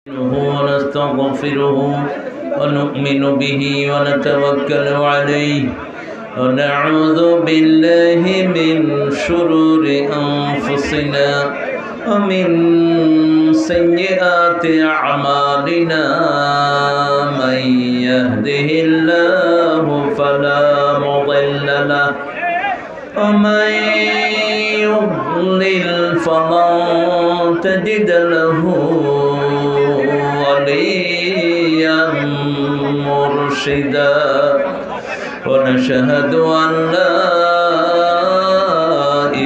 ونستغفره ونؤمن به ونتوكل عليه ونعوذ بالله من شرور أنفسنا ومن سيئات أعمالنا من يهده الله فلا مضل له ومن يضلل فلن تجد له وليا مرشدا ونشهد أن لا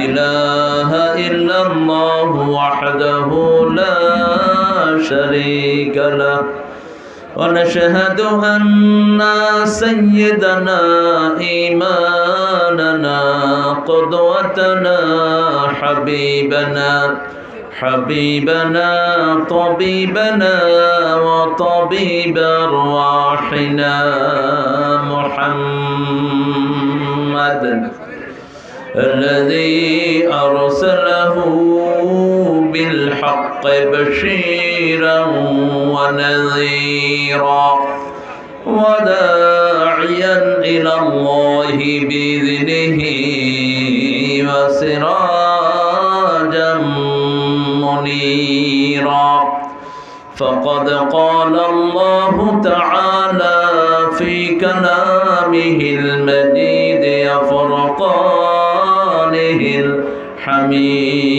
إله إلا الله وحده لا شريك له ونشهد أن سيدنا إمامنا قدوتنا حبيبنا طبيبنا وطبيب أرواحنا محمد الذي أرسله بالحق بشيرا ونذيرا وداعيا إلى الله بإذنه وسراجا منيرا فقد قال الله تعالى في كلامه المجيد وفرقانه الحميد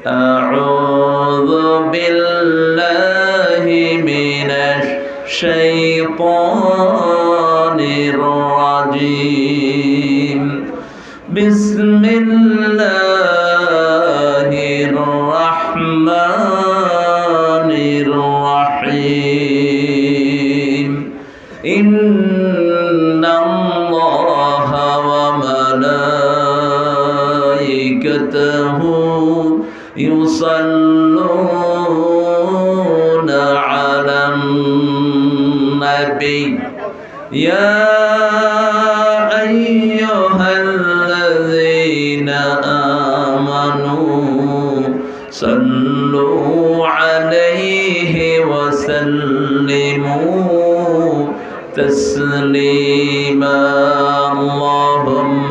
أعوذ بالله من الشيطان الرجيم بسم الله الرحمن الرحيم إن الله وملائكته يصلون على النبي يا أيها الذين آمنوا صلوا عليه وسلموا تسليما اللهم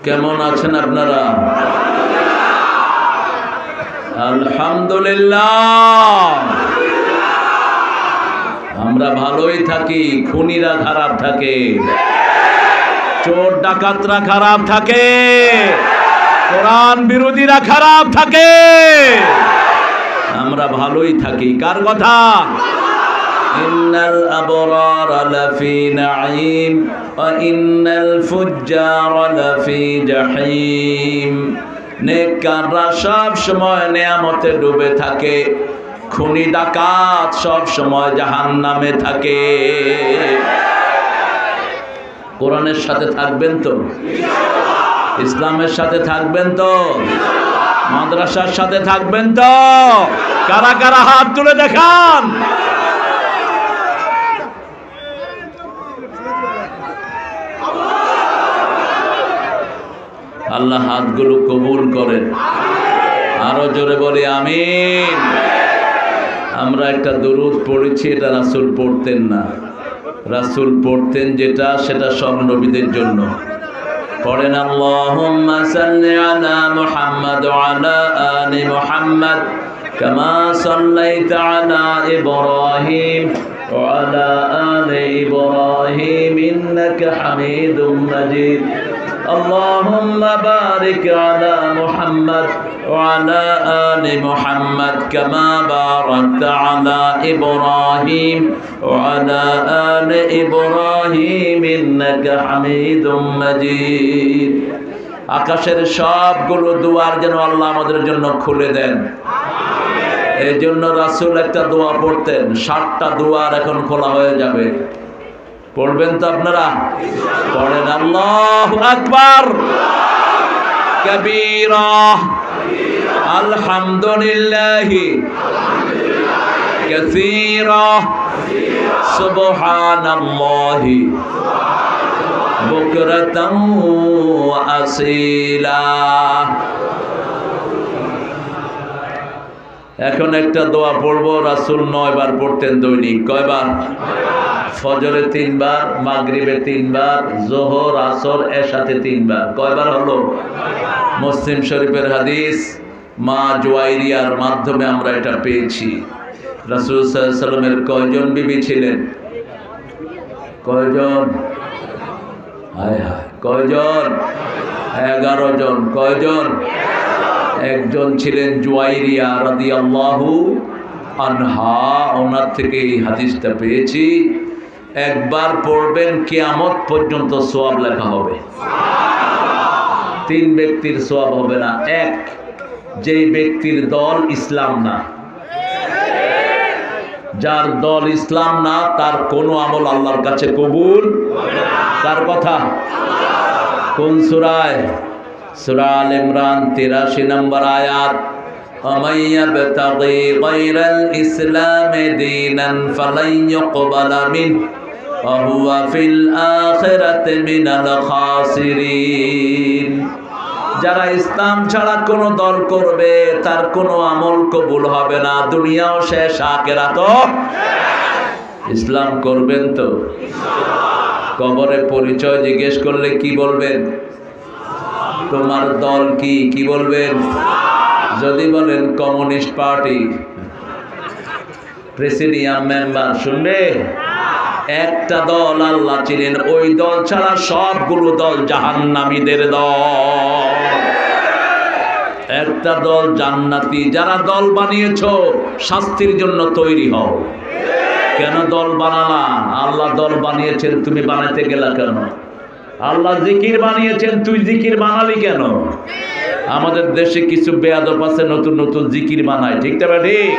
কেমন আছেন আপনারা? আলহামদুলিল্লাহ আমরা ভালোই থাকি, খুনিরা খারাপ থাকে, চোর ডাকাতরা খারাপ থাকে, কোরআন বিরোধীরা খারাপ থাকে, আমরা ভালোই থাকি। কার কথা? ইন্নাল আবরারা লাফি নাঈম ওয়া ইন্নাল ফুজ্জারা লাফি জাহিম। নেককাররা সব সময় নিয়ামতে ডুবে থাকে, খুনি ডাকাত সব সময় জাহান্নামে থাকে। কোরআনের সাথে থাকবেন তো? ইসলামের সাথে থাকবেন তো? মাদ্রাসার সাথে থাকবেন তো? কারা কারা হাত তুলে দেখান। আল্লাহ হাতগুলো কবুল করেন। আরো জোরে বলি আমিন। আমরা একটা দুরূদ পড়েছি, এটা রাসূল পড়তেন না। রাসূল পড়তেন যেটা, সেটা সব নবীদের জন্য। পড়েন আল্লাহুম্মা সাল্লি আলা মুহাম্মাদ ওয়া আলা আলি মুহাম্মাদ কামা সাল্লাইতা আলা ইব্রাহিম ওয়া আলা আলি ইব্রাহিম ইন্নাকা হামিদুম মাজিদ। اللهم بارك على محمد وعلى آل محمد كما باركت على إبراهيم وعلى آل إبراهيم إنك حميد مجيد। আকাশের সবগুলো দুয়ার যেন আল্লাহ আমাদের জন্য খুলে দেন। এই জন্য রাসূল একটা দোয়া পড়তেন, 7টা দুয়ার এখন খোলা হয়ে যাবে। পড়বেন তো আপনারা? পড়েন আল্লাহু আকবার। كبيرا الحمد لله كثيرا سبحان الله بكرة وأصيلا। এখন একটা দোয়া পড়বো, রাসূল 9 বার পড়তেন দৈনিক। কয়বার? ফজরে 3 বার, মাগরিবে 3 বার, যোহর, আসর, এশাতে 3 বার। কয়বার হলো? মুসলিম শরীফের হাদিস, মা জুয়াইরিয়ার মাধ্যমে আমরা এটা পেয়েছি। রাসূল সাল্লাল্লাহু আলাইহি ওয়াসাল্লামের কয়জন বিবি ছিলেন? কয়জন? হায় হায়, কয়জন? 11 জন। কয়জন? একজন ছিলেন জুয়াইরিয়া রাদিয়াল্লাহু আনহা, ওনার থেকে এই হাদিসটা পেয়েছি। একবার পড়বেন, কিয়ামত পর্যন্ত সওয়াব লেখা হবে। 3 ব্যক্তির সওয়াব হবে না। এক, যেই ব্যক্তির দল ইসলাম না, যার দল ইসলাম না, তার কোনো আমল আল্লাহর কাছে কবুল। কার কথা? কোন সূরায়? সূরা আল ইমরান 83 নম্বর আয়াত। وَمَن يَبْتَغِي غَيْرَ الْإِسْلَامِ دِينًا فَلَن يُقْبَلَ مِنْهُ وَهُوَ فِي الْآخِرَةِ مِنَ الْخَاسِرِينَ। যারা ইসলাম ছাড়া কোন দল করবে, তার কোনো আমল কবুল হবে না, দুনিয়াও শেষ, আখিরাতও শেষ। ইসলাম করবেন তো? কবরে পরিচয় জিজ্ঞেস করলে কি বলবেন? তোমার দল কি? কি বলবেন? যদি বলেন কমিউনিস্ট পার্টি, প্রেসিডিয়াম মেম্বার, শুনবে? একটা দল আল্লাহ চিনেন, ওই দল ছাড়া সবগুলো দল জাহান্নামীদের দল। একটা দল জান্নাতি। যারা দল বানিয়েছো, শাস্তির জন্য তৈরি হও। কেন দল বানালা? আল্লাহ দল বানিয়েছেন, তুমি বানাতে গেলা কেন? আল্লাহ জিকির বানিয়েছেন, তুই জিকির বানালি কেন? আমাদের দেশে কিছু বেয়াদব আছে, নতুন নতুন জিকির বানায়। ঠিক না ঠিক?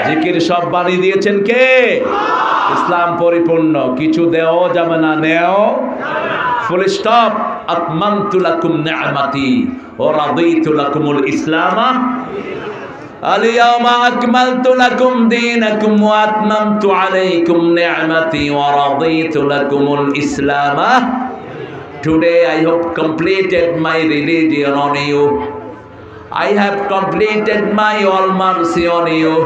জিকির সব বানিয়ে দিয়েছেন কে? ইসলাম পরিপূর্ণ, কিছু দেও যাবে না, নেও ফুল স্টপ। আতমামতু লাকুম নি'মাতি ওয়া রাদিতু লাকুমুল ইসলাম আল-ইয়াওমা আকমালতু লাকুম দীনাকুম ওয়া আতমামতু আলাইকুম নি'মাতি ওয়া রাদিতু লাকুমুল ইসলাম। Today I have completed my religion on you. I have completed my all mercy on you.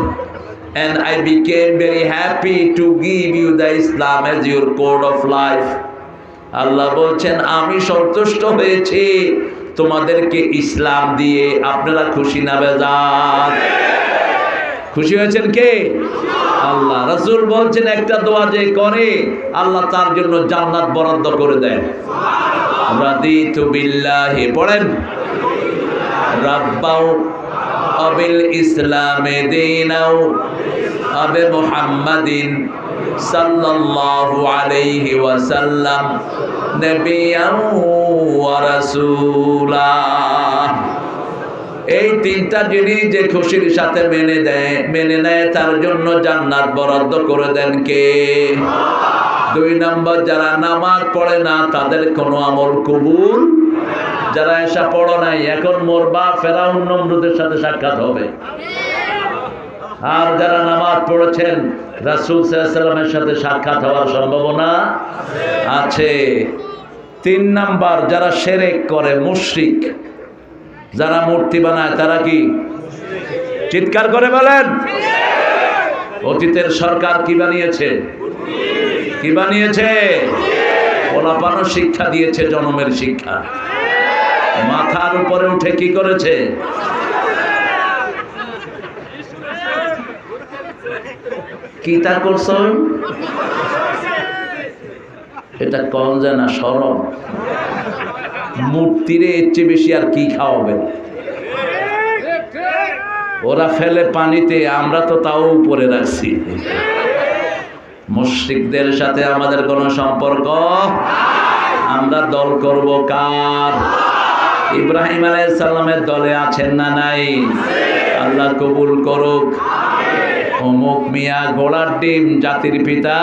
And I became very happy to give you the Islam as your code of life. আল্লাহ বলছেন, আমি সন্তুষ্ট হয়েছি তোমাদেরকে ইসলাম দিয়ে। আপনারা খুশি না বেজার? খুশি হয়েছেন কে? আল্লাহ। রাসূল বলছেন, একটা দোয়া যে করে, আল্লাহ তার জন্য জান্নাত বরাদ্দ করে দেন। রাদিতু বিল্লাহি, পড়েন, রাব্বাও আবিল ইসলামে দীনাও আবে মুহাম্মাদিন সাল্লাল্লাহু আলাইহি ওয়াসাল্লাম নবিয়াও ওয়া রাসূলা। এই 3টা জিনিস যে খুশির সাথে মেনে নেয়, তার জন্য জান্নাত বরাদ্দ করে দেন কে? 2 নম্বর, যারা নামাজ পড়ে না, তাদের কোনো আমল কবুল। যারা এসা পড়ো নাই, এখন মরবা, ফেরাউন নমরুদের সাথে সাক্ষাৎ হবে। আর যারা নামাজ পড়েছেন, রাসূল সাল্লাল্লাহু আলাইহি ওয়াসাল্লামের সাথে সাক্ষাৎ হওয়ার সম্ভাবনা আছে। 3 নাম্বার, যারা শিরক করে, মুশরিক, যারা মূর্তি বানায়, তারা কি? চিৎকার করে বলেন। অতীতের সরকার কি বানিয়েছে? কি বানিয়েছে? পোলাপানো শিক্ষা দিয়েছে, জনমের শিক্ষা। মাথার উপরে উঠে কি করেছে? কি তা করছো? এটা কম যায় না, শরম। মূর্তিরে এর চেয়ে বেশি আর কি খাওয়াবে? ওরা ফেলে পানিতে, আমরা তো তাও উপরে রাখছি। মুশরিকদের সাথে আমাদের কোনো সম্পর্ক। আমরা দল করব কার? ইব্রাহিম আলাইহিস সালামের দলে আছেন না নাই? আল্লাহ কবুল করুক। অমুক মিয়া ঘোড়ার ডিম, জাতির পিতা।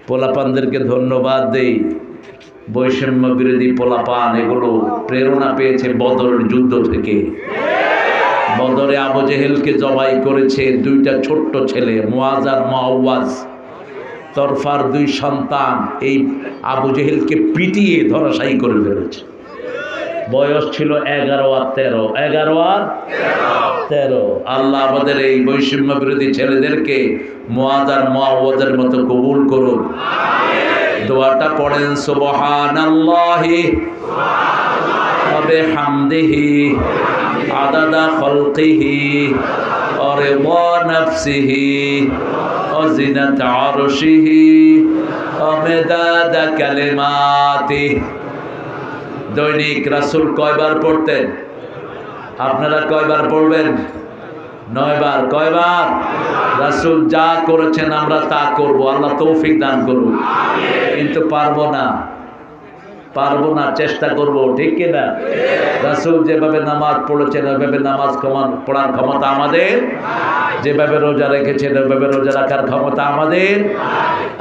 পোলাপানদেরকে ধন্যবাদ দেই। বৈষম্য বিরোধী পোলাপান এগুলো প্রেরণা পেয়েছে বদরের যুদ্ধ থেকে। বদরে আবু জেহেলকে জবাই করেছে দুইটা ছোট্ট ছেলে, মুয়াজ আর মুআওয়াজ, তরফার দুই সন্তান। এই আবু জেহেলকে পিটিয়ে ধরাশায়ী করে ফেলেছে। বয়স ছিল 11 আর 13, 11 আর 13। আল্লাহ আমাদের এই বৈষম্য বিরোধী ছেলেদেরকে মুয়াজ আর মুআওয়াজের মতো কবুল করুন। দোয়াটা পড়েন, সুবহানাল্লাহি ওয়া বিহামদিহি আদাদা খালকিহি ওয়া রিদা নাফসিহি ওয়া জিনাতা আরশিহি ওয়া মিদাদা কালিমাতিহি। দৈনিক রাসূল কয়বার পড়তেন? আপনারা কয়বার পড়বেন? 9 বার। কয়বার? রাসূল যা করেছেন আমরা তা করব। আল্লাহ তৌফিক দান করুন। কিন্তু পারবো না, চেষ্টা করব, ঠিক কি না? রাসূল যেভাবে নামাজ পড়েছেন ওইভাবে নামাজ পড়ার ক্ষমতা আমাদের, যেভাবে রোজা রেখেছেন ওইভাবে রোজা রাখার ক্ষমতা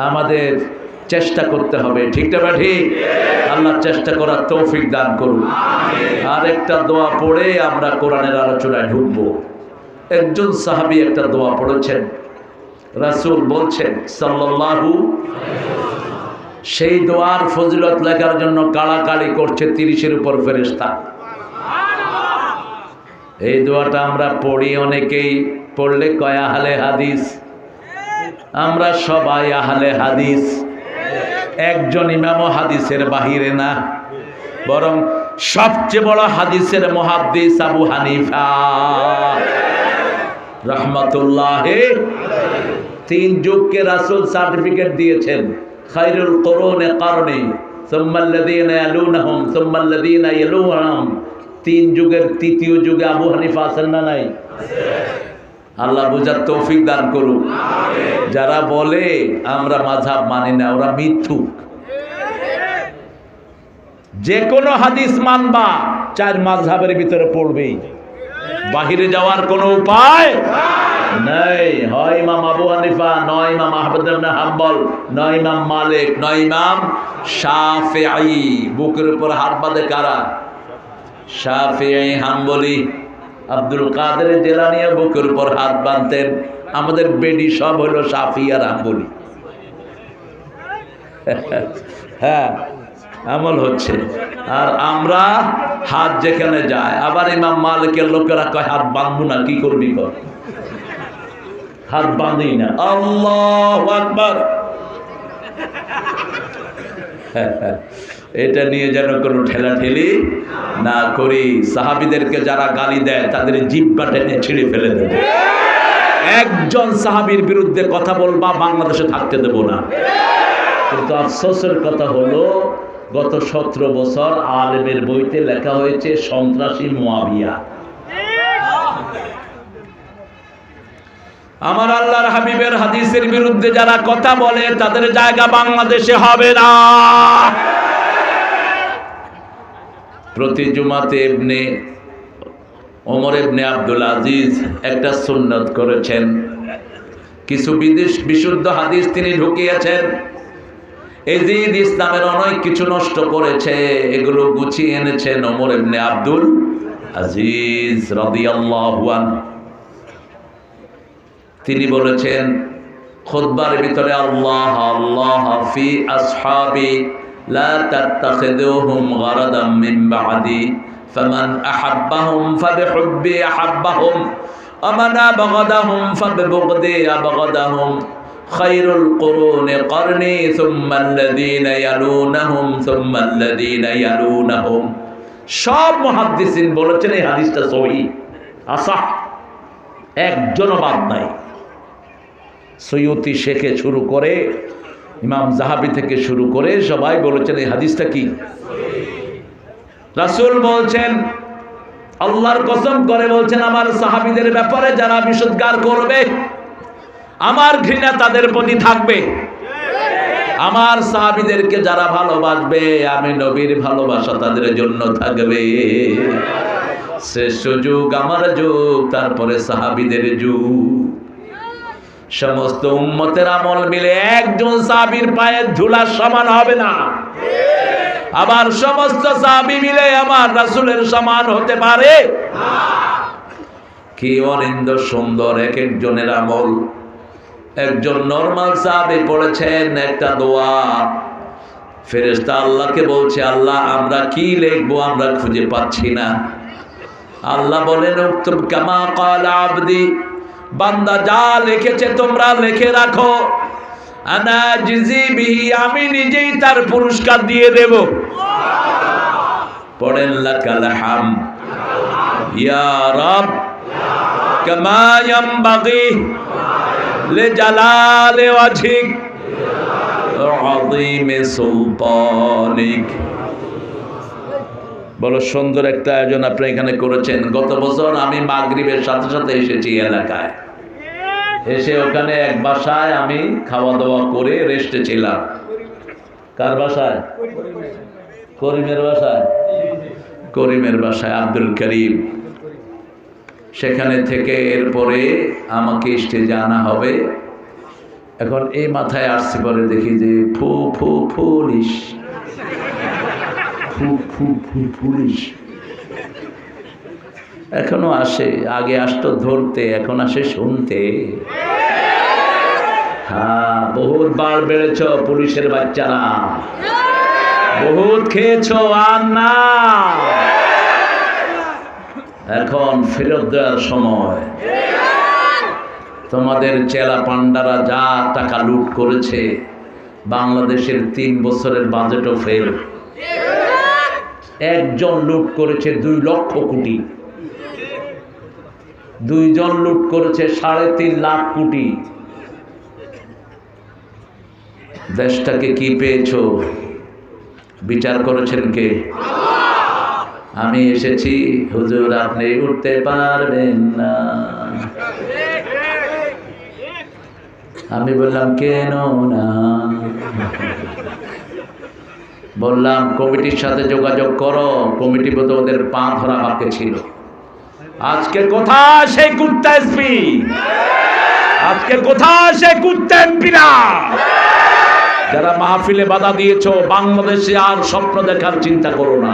আমাদের চেষ্টা করতে হবে, ঠিক না? ঠিক। আল্লাহ চেষ্টা করার তৌফিক দান করুন। আর একটা দোয়া পড়ে আমরা কোরআনের আলোচনায় ঢুকবো। একজন সাহাবী একটা দোয়া পড়েছেন, রাসূল বলছেন সাল্লাল্লাহু, সেই দোয়ার ফজিলত লেখার জন্য কাড়াকাড়ি করছে 30-এর উপর ফেরেশতা। এই দোয়াটা আমরা পড়ি, অনেকেই পড়লে কয় আহলে হাদিস। আমরা সবাই আহলে হাদিস। একজন ইমামও হাদিসের বাহিরে না, বরং সবচেয়ে বড় হাদিসের মুহাদ্দিস আবু হানিফা রাহমাতুল্লাহি। 3 যুগকে রাসূল সার্টিফিকেট দিয়েছেন, খায়রুল কুরুনি কারনি সুম্মা আল্লাযীনা ইয়ালুনহুম সুম্মা আল্লাযীনা ইয়ালুনহুম। 3 যুগের তৃতীয় যুগে আবু হানিফা আছেন না নাই? আল্লাহ বুঝার তৌফিক দান করুন। যারা বলে আমরা মাযহাব মানি না, ওরা মিথ্যুক। যে কোনো হাদিস মানবা 4 মাযহাবের ভিতরে পড়বেই, বাহিরে যাওয়ার কোনো উপায় নাই। হয় ইমাম আবু হানিফা, নয় ইমাম আহমদ ইবনে হাম্বল, নয় ইমাম মালিক, নয় ইমাম শাফিঈ। বুকের উপর হাত বাঁধে কারা? শাফিঈ, হাম্বলি। আব্দুল কাদের জিলানী বুকের উপর হাত বাঁধতেন। আমাদের বেডি সব হলো শাফিঈ আর হাম্বলি। হ্যাঁ, আমল হচ্ছে। আর আমরা হাত যেখানে যায়, আবার ইমাম মালিকের লোকেরা কয় হাত বাঁধবো না, কি করবি কর? হাত বাঁধি না। আল্লাহু আকবার। এটা নিয়ে যেন কোনো ঠেলাঠেলি না করি। সাহাবীদেরকে যারা গালি দেয় তাদের জিহ্বা টেনে ছিঁড়ে ফেলে দেবে। একজন সাহাবীর বিরুদ্ধে কথা বলবা, বাংলাদেশে থাকতে দেব না। কিন্তু আফসোসের কথা হলো, গত 17 বছর আলেমের বইতে লেখা হয়েছে সন্ত্রাসী মুয়াবিয়া। আমার আল্লাহর হাবিবের হাদিসের বিরুদ্ধে যারা কথা বলে তাদের জায়গা বাংলাদেশে হবে না। প্রতি জুমাতে ওমর ইবনে আব্দুল আজিজ একটা সুন্নাত করেছেন, কিছু বিশুদ্ধ হাদিস তিনি ঢুকিয়েছেন। এজিদ ইসলামের অনেক কিছু নষ্ট করেছে, এগুলো গুছিয়ে এনেছেন ওমর ইবনে আব্দুল আজিজ রাদিয়াল্লাহু আনহু। তিনি বলেছেন খুতবার ভিতরে, আল্লাহ আল্লাহ ফি আসহাবি লা তাত্তাখিদুহুম গারাদাম মিন বাদি ফামান আহাব্বাহুম ফাবিহুব্বি আহাব্বাহুম ওয়া মান আবগাদাহুম ফাবিবুগদি আবগাদাহুম খায়রুল কুরুনি কারনি সুম্মা আল্লাযীনা ইয়ালুনাহুম সুম্মা আল্লাযীনা ইয়ালুনাহুম। সব মুহাদ্দিসিন বলেছেন এই হাদিসটা সহিহ, আসাহ, একজনও বাদ নাই। সৈয়দী শেখে শুরু করে ইমাম জাহাবি থেকে শুরু করে সবাই বলেছেন এই হাদিসটা কি রাসূল বলছেন, আল্লাহর কসম করে বলছেন, আমার সাহাবীদের ব্যাপারে যারা বিশুদ্ধার করবে আমার ঘৃণা তাদের প্রতি থাকবে। আমার সাহাবীদেরকে যারা ভালোবাসবে আমি নবীর ভালোবাসা তাদের জন্য থাকবে। শ্রেষ্ঠ যুগ আমার যুগ, তারপরে সাহাবীদের যুগ। সমস্ত উম্মতের আমল মিলে একজন সাহাবীর পায়ের ধুলা সমান হবে না। আবার সমস্ত সাহাবী মিলে আমার রাসূলের সমান হতে পারে? কি অনিন্দ সুন্দর এক একজনের আমল। একজন নরমাল সাহাবী পড়েছেন একটা দোয়া, ফেরেশতা আল্লাহকে বলছে, আল্লাহ আমরা কি লিখবো আমরা খুঁজে পাচ্ছি না। আল্লাহ বলেন, উক্তুব কামা ক্বালা আবদি, বান্দা যা লিখেছে তোমরা লিখে রাখো, আনা জিজি বিহি, আমি নিজেই তার পুরস্কার দিয়ে দেব। পড়েন লাকাল হামদ ইয়া রব কামা ইয়ানবাগি লিজালালি ওয়াজহিক আযীমি সুলতানিক। বড় সুন্দর একটা আয়োজন আপনি এখানে করেছেন। গত বছর আমি মাগরিবের সাথে সাথে এসেছি এলাকায়, এসে ওখানে এক বাসায় আমি খাওয়া দাওয়া করে রেস্টে ছিলাম। কার বাসায়? করিমের বাসায়। করিমের বাসায় আব্দুল করিম। সেখানে থেকে এরপরে আমাকে স্টেজে আনা হবে। এখন এই মাথায় আসছি, পরে দেখি যে ফু ফু পুলিশ, ফু ফু ফু পুলিশ এখনো আসে। আগে আসতো ধরতে, এখন আসে শুনতে। হ্যাঁ, বহুত বার বেড়েছ পুলিশের বাচ্চারা, বহুত খেয়েছ, আর না, এখন ফেরত দেওয়ার সময়। তোমাদের চেলা পান্ডারা যা টাকা লুট করেছে, বাংলাদেশের 3 বছরের বাজেটও ফেল। একজন লুট করেছে 2 লক্ষ কোটি, 2 জন লুট করেছে 3.5 লাখ কোটি। দেশটাকে কি পেয়েছো? বিচার করেছেন কে? আমি এসেছি, হুজুর আপনি উঠতে পারবেন না। আমি বললাম কেন না? বললাম কমিটির সাথে যোগাযোগ করো। কমিটি বলতে ওদের পা ধরা বাকি ছিল। আজকে কোথায় সেই কুত্তা এসপি? আজকে কোথায় সেই কুত্তা এমপিরা? যারা মাহফিলে বাধা দিয়েছো, বাংলাদেশে আর স্বপ্ন দেখার চিন্তা করো না।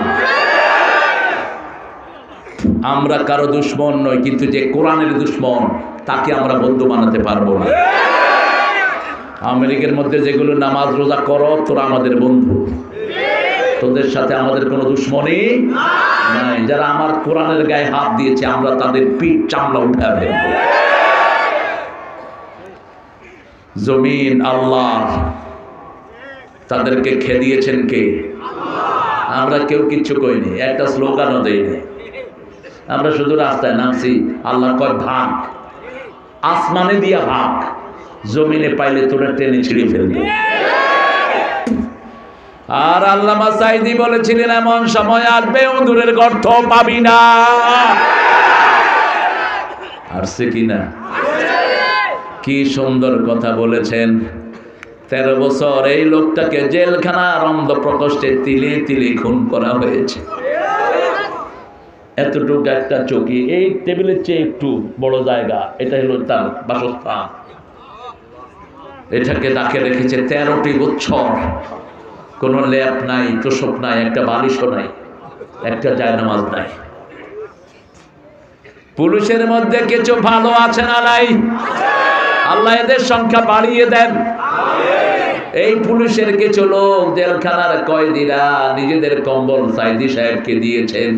আমরা কারো দুশ্মন নই, কিন্তু যে কোরআনের দুশ্মন তাকে আমরা বন্ধু বানাতে পারবো না। আমেরিকার মধ্যে যেগুলো নামাজ রোজা করো, তোরা আমাদের বন্ধু, তোদের সাথে আমাদের কোনো দুশ্মনী নাই। যারা আমার কোরআনের গায়ে হাত দিয়েছে, আমরা তাদের পিঠ চামড়া উঠে ফেলবো। জমিন আল্লাহ, তাদেরকে খেদিয়েছেন কে? আমরা কেউ কিচ্ছু কইনি, একটা স্লোগানও দেইনি। আমরা শুধু রাস্তায় নামছি, আল্লাহ কয় ভাগ, আসমানে দিয়া ভাগ, জমিনে পাইলে তোরা টেনে ছিঁড়ে ফেলবে। আর আল্লামা সাঈদী বলেছিলেন, এমন সময় আসবে উদুরের গর্ত পাবি না। আসছে কিনা? কি সুন্দর কথা বলেছেন। 13 বছর এই লোকটাকে জেলখানার অন্ধ প্রকোষ্ঠে তিলে তিলে খুন করা হয়েছে। এতটুকু একটা চৌকি, এই টেবিলের চেয়ে একটু বড় জায়গা, এটা হলো তার বাসস্থান। এটাকে তাকে রেখেছে 13টি বছর। কোনো ল্যাপ নাই, তোষক নাই, একটা বালিশও নাই, একটা জায়নামাজ নাই। পুলিশের মধ্যে কিছু ভালো আছে না নাই? আল্লাহ এদের সংখ্যা বাড়িয়ে দেন। এই পুলিশের কিছু লোক জেলখানার কয়েদিরা নিজেদের কম্বল সাঈদী সাহেবকে দিয়েছেন।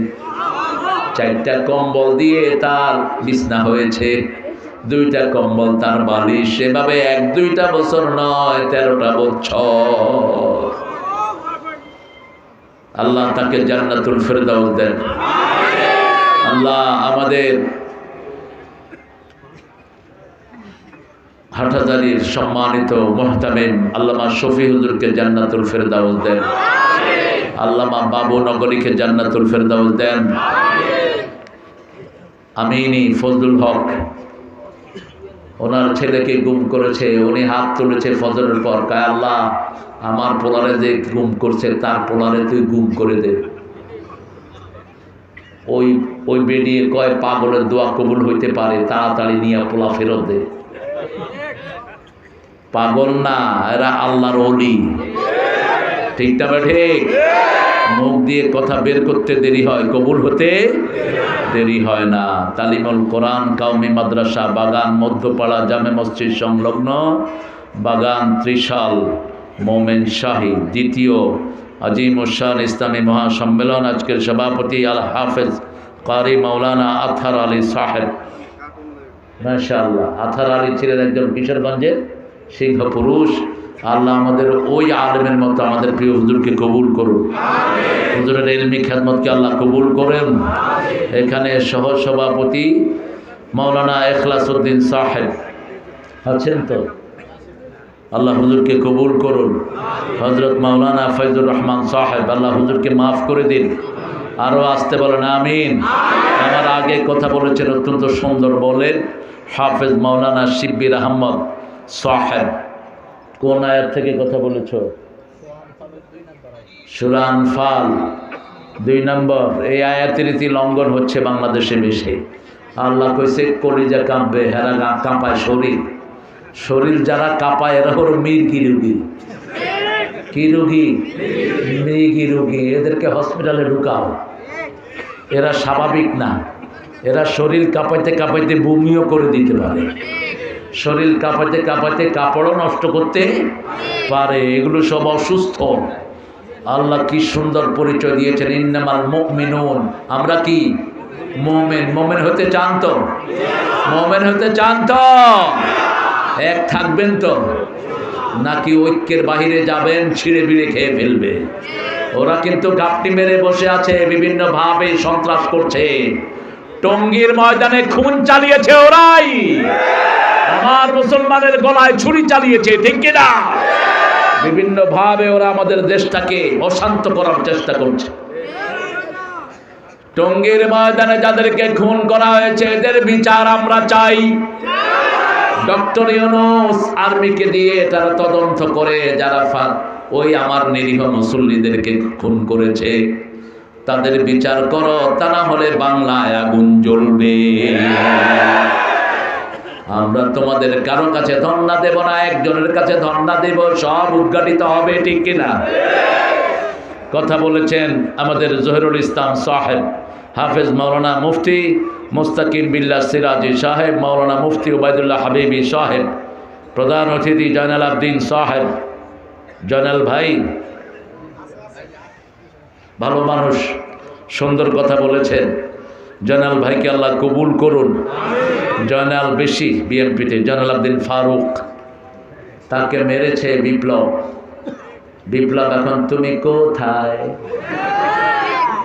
4টা কম্বল দিয়ে তার বিছনা হয়েছে, 2টা কম্বল তার বালিশ। এভাবে 1-2টা বছর নয়, 13টা বছর। আল্লাহ তাকে জান্নাতুল ফেরদাউস দেন। আল্লাহ আমাদের হাটহাজারীর সম্মানিত মুহতামিম আল্লামা শফি হুজুরকে জান্নাতুল ফেরদাউস দেন। আল্লামা বাবু নগরীকে জান্নাতুল ফেরদাউস দেন। আমিনী ফজলুল হক, ওনার ছেলেকে গুম করেছে, উনি হাত তুলেছে ফজরের পর, কয় আল্লাহ আমার পোলারে যে গুম করছে তার পোলারে তুই গুম করে দে। ওই বেরিয়ে কয় পাগলের দোয়া কবুল হইতে পারে, তাড়াতাড়ি নিয়ে পোলা ফেরত দে। পাগল না, এরা আল্লাহর ওলি। ঠিক না ঠিক? মুখ দিয়ে কথা বের করতে দেরি হয়, কবুল হতে দেরি হয় না। তালিমুল কোরআন কাউমি মাদ্রাসা বাগান মধ্যপাড়া জামে মসজিদ সংলগ্ন বাগান ত্রিশাল মোমেন শাহী দ্বিতীয় আজিম উশান ইসলামী মহাসম্মেলন। আজকের সভাপতি আল হাফেজ কারি মাওলানা আথার আলী সাহেব। মাশাআল্লাহ, আথার আলী ছিলেন একজন কিশোরগঞ্জের সিংহ পুরুষ। আল্লাহ আমাদের ওই আলেমের মতো আমাদের প্রিয় হুজুরকে কবুল করুন। হুজুরের ইলমি খেদমতকে আল্লাহ কবুল করেন। এখানে সহ সভাপতি মাওলানা ইখলাসউদ্দিন সাহেব আছেন তো, আল্লাহ হুজুরকে কবুল করুন। হযরত মাওলানা ফয়জুর রহমান সাহেব, আল্লাহ হুজুরকে মাফ করে দিন। আরও আসতে বলেন আমিন। আমার আগে কথা বলেছেন অত্যন্ত সুন্দর বলেন হাফেজ মাওলানা শিব্বির আহমদ সাহেব। কোন আয়াত থেকে কথা বলেছ? সূরা আনফাল 2 নম্বর। এই আয়াতের রীতি লঙ্ঘন হচ্ছে বাংলাদেশে বেশি। আল্লাহ কইছে কলিজা কাঁপবে, হেরা কাঁপায় শরীর। শরীর যারা কাঁপায় এরা হলো মির্গি রুগী। কি রুগী? মৃগী রুগী। এদেরকে হসপিটালে ঢুকাও। এরা স্বাভাবিক না। এরা শরীর কাঁপাইতে কাঁপাইতে বমিও করে দিতে পারে। শরীর কাঁপাইতে কাঁপাইতে কাপড়ও নষ্ট করতে পারে। এগুলো সব অসুস্থ। আল্লাহ কি সুন্দর পরিচয় দিয়েছেন, ইন্নামাল মুমিনুন। আমরা কি মুমিন? মুমিন হতে চান তো? মুমিন হতে চান তো? এক থাকবেন তো, নাকি ঐক্যের বাহিরে যাবেন, ছিঁড়ে বিড়ে খেয়ে ফেলবে? ওরা কিন্তু গাপটি মেরে বসে আছে, বিভিন্ন ভাবে সন্ত্রাস করছে। টঙ্গীর ময়দানে খুন চালিয়েছে ওরাই। আমার মুসলমানের গলায় ছুরি চালিয়েছে, ঠিক কিনা? বিভিন্ন ভাবে ওরা আমাদের দেশটাকে অশান্ত করার চেষ্টা করছে। টঙ্গীর ময়দানে যাদেরকে খুন করা হয়েছে এদের বিচার আমরা চাই। ডক্টর ইউনূস আর্মিকে দিয়ে তারা তদন্ত করে যারা ওই আমার নিরীহ মুসল্লিদেরকে খুন করেছে তাদের বিচার করো, তা না হলে বাংলায় আগুন জ্বলবে। আমরা তোমাদের কারো কাছে ধর্ণা দেব না, একজনের কাছে ধর্ণা দেব, সব উদ্ঘাটিত হবে, ঠিক কিনা? কথা বলেছেন আমাদের জহিরুল ইসলাম সাহেব, হাফেজ মাওলানা মুফতি মুস্তাকিম বিল্লাহ সিরাজি সাহেব, মাওলানা মুফতি উবাইদুল্লাহ হাবিবি সাহেব, প্রধান অতিথি জয়নাল আবদিন সাহেব। জয়নাল ভাই ভালো মানুষ, সুন্দর কথা বলেছেন। জয়নাল ভাইকে আল্লাহ কবুল করুন। জয়নাল বেশি বিএনপিতে, জয়নাল আবদিন ফারুক, তাকে মেরেছে বিপ্লব। বিপ্লব এখন তুমি কোথায়?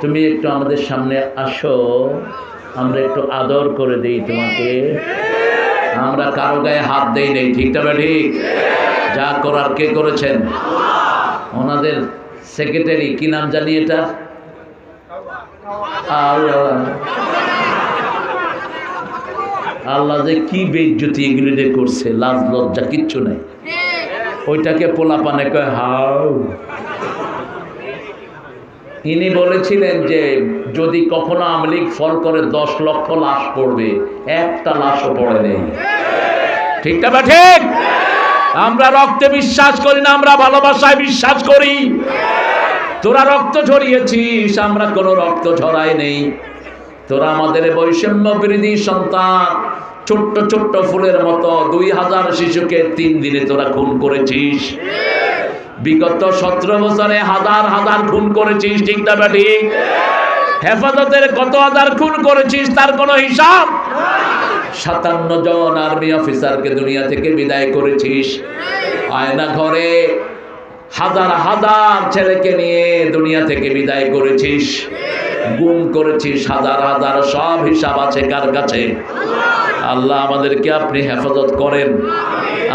তুমি একটু আমাদের সামনে আসো, আমরা একটু আদর করে দিই তোমাকে। আমরা কারো গায়ে হাত দেই নেই, ঠিক তবে ঠিক? যা করার কে করেছেন? ওনাদের সেক্রেটারি, কি নাম জানি এটা? আল্লাহ যে কি বেইজ্জতি এগুলি যে করছে, লাজ লজ্জা কিচ্ছু নাই। ওইটাকে পোলাপানে কয় হাউ। ইনি বলেছিলেন যে যদি কখনো আওয়ামী লীগ ফল করে 10 লক্ষ লাশ পড়বে, একটা লাশও পড়ে নেই, ঠিক না বা ঠিক? আমরা রক্তে বিশ্বাস করি না, আমরা ভালোবাসায় বিশ্বাস করি। তোরা রক্ত ঝরিয়েছিস, আমরা কোনো রক্ত ঝরাই নেই। তোরা আমাদের বৈষম্য বিরোধী সন্তান, ছোট্ট ছোট্ট ফুলের মতো 2000 শিশুকে 3 দিনে তোরা খুন করেছিস। বিগত 17 বছরে হাজার হাজার খুন করেছিস, ঠিক না ঠিক? হেফাজতের কত হাজার খুন করেছিস তার কোনো হিসাব? 57 জন আর্মি অফিসারকে দুনিয়া থেকে বিদায় করেছিস। আয়না ঘরে হাজার হাজার ছেলেকে নিয়ে দুনিয়া থেকে বিদায় করেছিস। গুম করেছিস হাজার হাজার, সব হিসাব আছে কার কাছে? আল্লাহ আমাদেরকে আপনি হেফাজত করেন।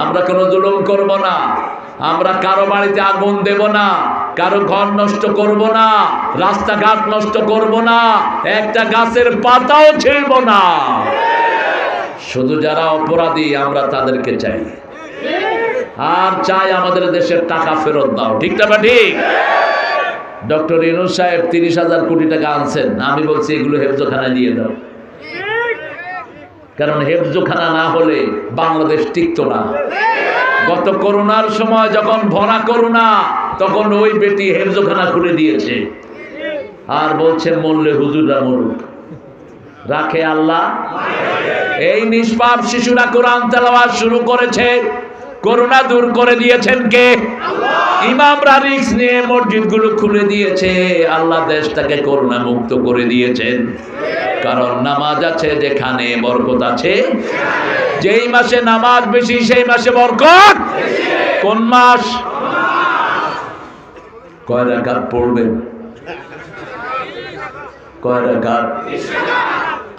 আমরা কোনো জুলুম করব না, আমরা কারো বাড়িতে আগুন দেব না, কারো ঘর নষ্ট করব না, রাস্তাঘাট নষ্ট করব না, একটা গাছের পাতাও ছিঁড়ব না। শুধু যারা অপরাধী আমরা তাদেরকে চাই, আর চাই আমাদের দেশের টাকা ফেরত দাও, ঠিক না ঠিক? ডক্টর ইউনূস সাহেব 30,000 কোটি টাকা আনছেন, আমি বলছি এগুলো হেফজখানায় দিয়ে দাও। কারণ হেফজখানা না হলে বাংলাদেশ টিকতো না। গত করোনার সময় যখন ভরা করোনা, তখন ওই বেটি হেফজখানা খুলে দিয়েছে আর বলছে মরলে হুজুররা মরুক, রাখে আল্লাহ। এই নিষ্পাপ শিশুরা কোরআন তেলাওয়াত শুরু করেছে, করোনা দূর করে দিয়েছেন কে? ইমামরা রিস্ক নিয়ে মসজিদগুলো খুলে দিয়েছে, আল্লাহ দেশটাকে করোনা মুক্ত করে দিয়েছেন। কারণ নামাজ আছে যেখানে বরকত আছে, যেই মাসে নামাজ বেশি সেই মাসে বরকত। কোন মাস? কয় রাকাত পড়বেন? কয় রাকাত?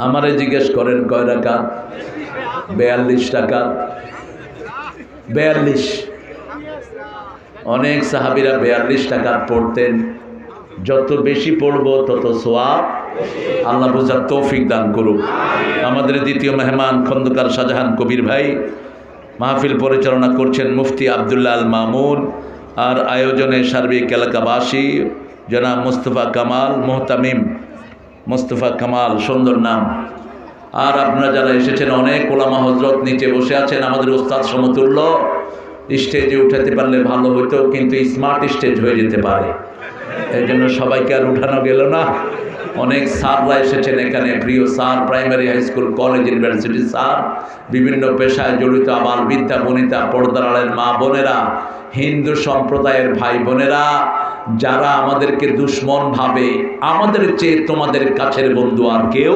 আমারে জিজ্ঞেস করেন কয় রাকাত? 42 রাকাত। 42। অনেক সাহাবীরা 42 রাকাত পড়তেন। যত বেশি পড়বো তত সওয়াব। আল্লাহ বুঝার তৌফিক দান করুক। আমাদের দ্বিতীয় মেহমান খন্দকার শাহজাহান কবির ভাই, মাহফিল পরিচালনা করছেন মুফতি আব্দুল্লাহ আল মামুন, আর আয়োজনে সার্বিক এলাকাবাসী জনাব মুস্তফা কামাল, মোহতামিম মুস্তফা কামাল, সুন্দর নাম। আর আপনারা যারা এসেছেন, অনেক ওলামা হজরত নিচে বসে আছেন, আমাদের ওস্তাদ সমতুল্য। স্টেজে উঠাতে পারলে ভালো হতো, কিন্তু স্মার্ট স্টেজ হয়ে যেতে পারে, এই জন্য সবাইকে আর উঠানো গেল না। অনেক স্যাররা এসেছেন এখানে, প্রিয় sir, primary, high school, college, university sir, বিভিন্ন পেশায় জড়িত আবাল বিদ্যা বনিতা, পর্দার আড়ালের মা বোনেরা, হিন্দু সম্প্রদায়ের ভাই বোনেরা, যারা আমাদেরকে দুশ্মন ভাবে, আমাদের চেয়ে তোমাদের কাছের বন্ধু আর কেউ